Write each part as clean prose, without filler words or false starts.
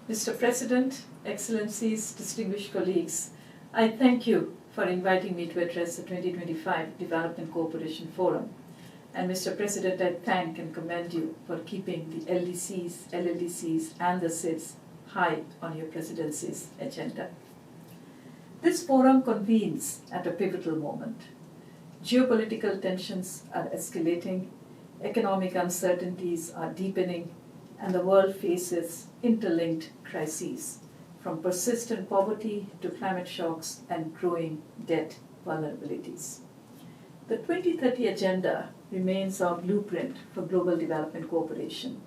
Mr. President, Excellencies, distinguished colleagues, I thank you for inviting me to address the 2025 Development Cooperation Forum. And Mr. President, I thank and commend you for keeping the LDCs, LLDCs, and the SIDS high on your presidency's agenda. This forum convenes at a pivotal moment. Geopolitical tensions are escalating, economic uncertainties are deepening, and the world faces interlinked crises, from persistent poverty to climate shocks and growing debt vulnerabilities. The 2030 Agenda remains our blueprint for global development cooperation.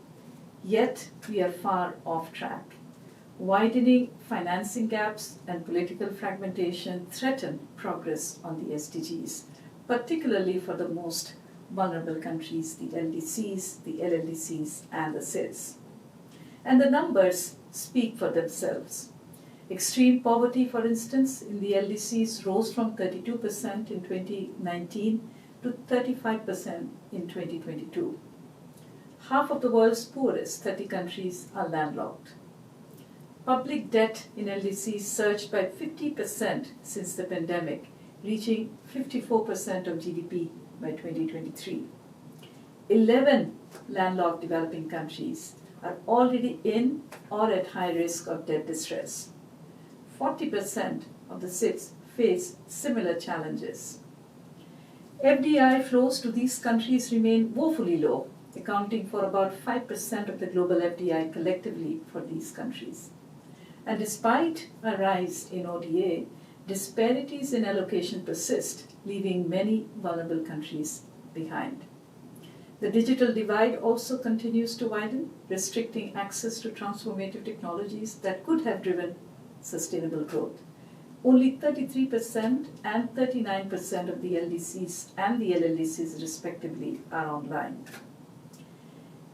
Yet we are far off track. Widening financing gaps and political fragmentation threaten progress on the SDGs, particularly for the most vulnerable countries, the LDCs, the LLDCs, and the SIDS. And the numbers speak for themselves. Extreme poverty, for instance, in the LDCs rose from 32% in 2019 to 35% in 2022. Half of the world's poorest 30 countries are landlocked. Public debt in LDCs surged by 50% since the pandemic, reaching 54% of GDP by 2023. 11 landlocked developing countries are already in or at high risk of debt distress. 40% of the SIDS face similar challenges. FDI flows to these countries remain woefully low, accounting for about 5% of the global FDI collectively for these countries. And despite a rise in ODA, disparities in allocation persist, leaving many vulnerable countries behind. The digital divide also continues to widen, restricting access to transformative technologies that could have driven sustainable growth. Only 33% and 39% of the LDCs and the LLDCs respectively are online.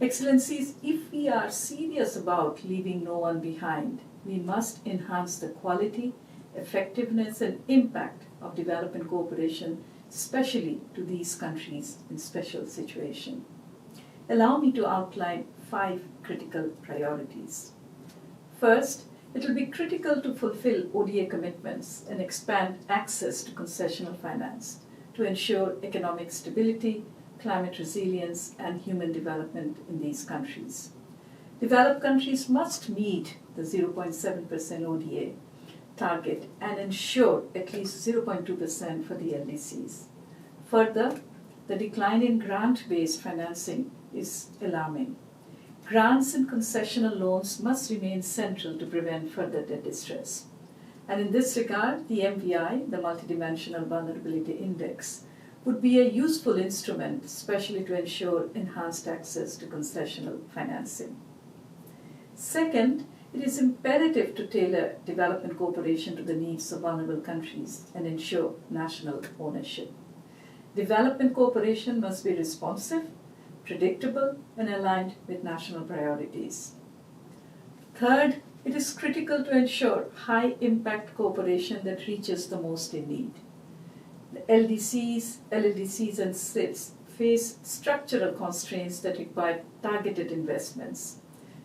Excellencies, if we are serious about leaving no one behind, we must enhance the quality, effectiveness, and impact of development cooperation, especially to these countries in special situations. Allow me to outline 5 critical priorities. First, it will be critical to fulfill ODA commitments and expand access to concessional finance to ensure economic stability, climate resilience, and human development in these countries. Developed countries must meet the 0.7% ODA target and ensure at least 0.2% for the LDCs. Further, the decline in grant-based financing is alarming. Grants and concessional loans must remain central to prevent further debt distress. And in this regard, the MVI, the Multidimensional Vulnerability Index, would be a useful instrument, especially to ensure enhanced access to concessional financing. Second, it is imperative to tailor development cooperation to the needs of vulnerable countries and ensure national ownership. Development cooperation must be responsive, predictable, and aligned with national priorities. Third, it is critical to ensure high-impact cooperation that reaches the most in need. The LDCs, LLDCs, and SIDS face structural constraints that require targeted investments.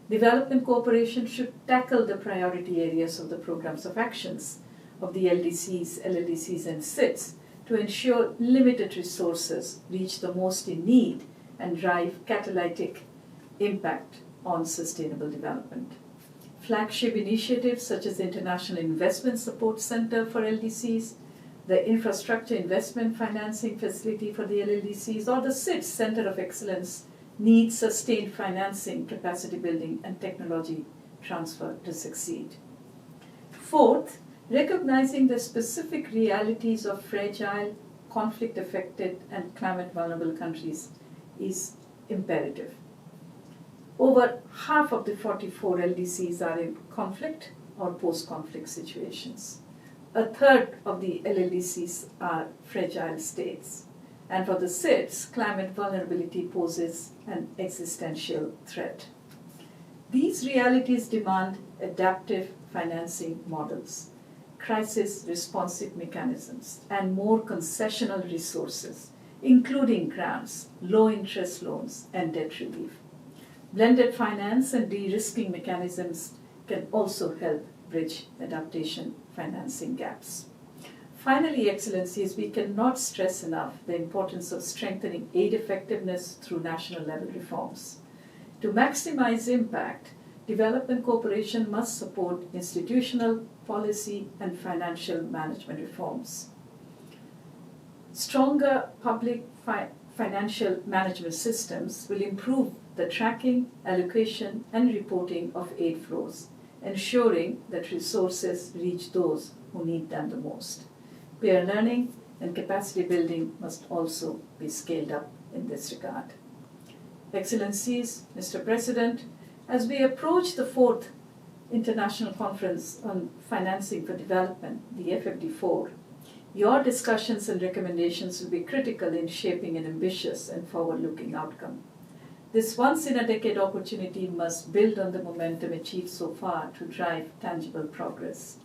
Development cooperation should tackle the priority areas of the programs of actions of the LDCs, LLDCs, and SIDS to ensure limited resources reach the most in need and drive catalytic impact on sustainable development. Flagship initiatives such as the International Investment Support Center for LDCs, the Infrastructure Investment Financing Facility for the LLDCs, or the SIDS Center of Excellence need sustained financing, capacity building, and technology transfer to succeed. Fourth, recognizing the specific realities of fragile, conflict-affected, and climate-vulnerable countries is imperative. Over half of the 44 LDCs are in conflict or post-conflict situations. A third of the LLDCs are fragile states. And for the SIDS, climate vulnerability poses an existential threat. These realities demand adaptive financing models, crisis-responsive mechanisms, and more concessional resources, including grants, low-interest loans, and debt relief. Blended finance and de-risking mechanisms can also help bridge adaptation financing gaps. Finally, Excellencies, we cannot stress enough the importance of strengthening aid effectiveness through national level reforms. To maximize impact, development cooperation must support institutional, policy, and financial management reforms. Stronger public financial management systems will improve the tracking, allocation, and reporting of aid flows, ensuring that resources reach those who need them the most. Peer learning and capacity building must also be scaled up in this regard. Excellencies, Mr. President, as we approach the 4th International Conference on Financing for Development, the FFD4, your discussions and recommendations will be critical in shaping an ambitious and forward-looking outcome. This once-in-a-decade opportunity must build on the momentum achieved so far to drive tangible progress.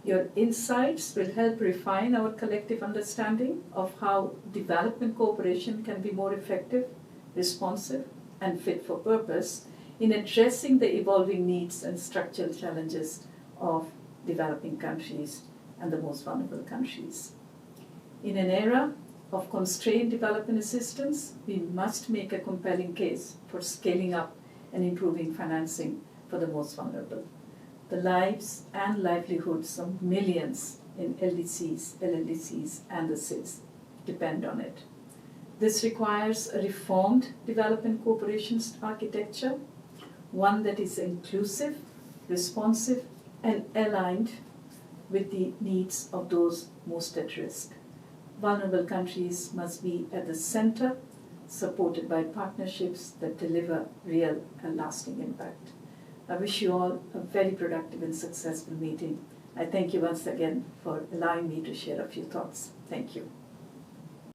Your insights will help refine our collective understanding of how development cooperation can be more effective, responsive, and fit for purpose in addressing the evolving needs and structural challenges of developing countries and the most vulnerable countries. In an era of constrained development assistance, we must make a compelling case for scaling up and improving financing for the most vulnerable. The lives and livelihoods of millions in LDCs, LLDCs, and the SIDS depend on it. This requires a reformed development cooperation architecture, one that is inclusive, responsive, and aligned with the needs of those most at risk. Vulnerable countries must be at the center, supported by partnerships that deliver real and lasting impact. I wish you all a very productive and successful meeting. I thank you once again for allowing me to share a few thoughts. Thank you.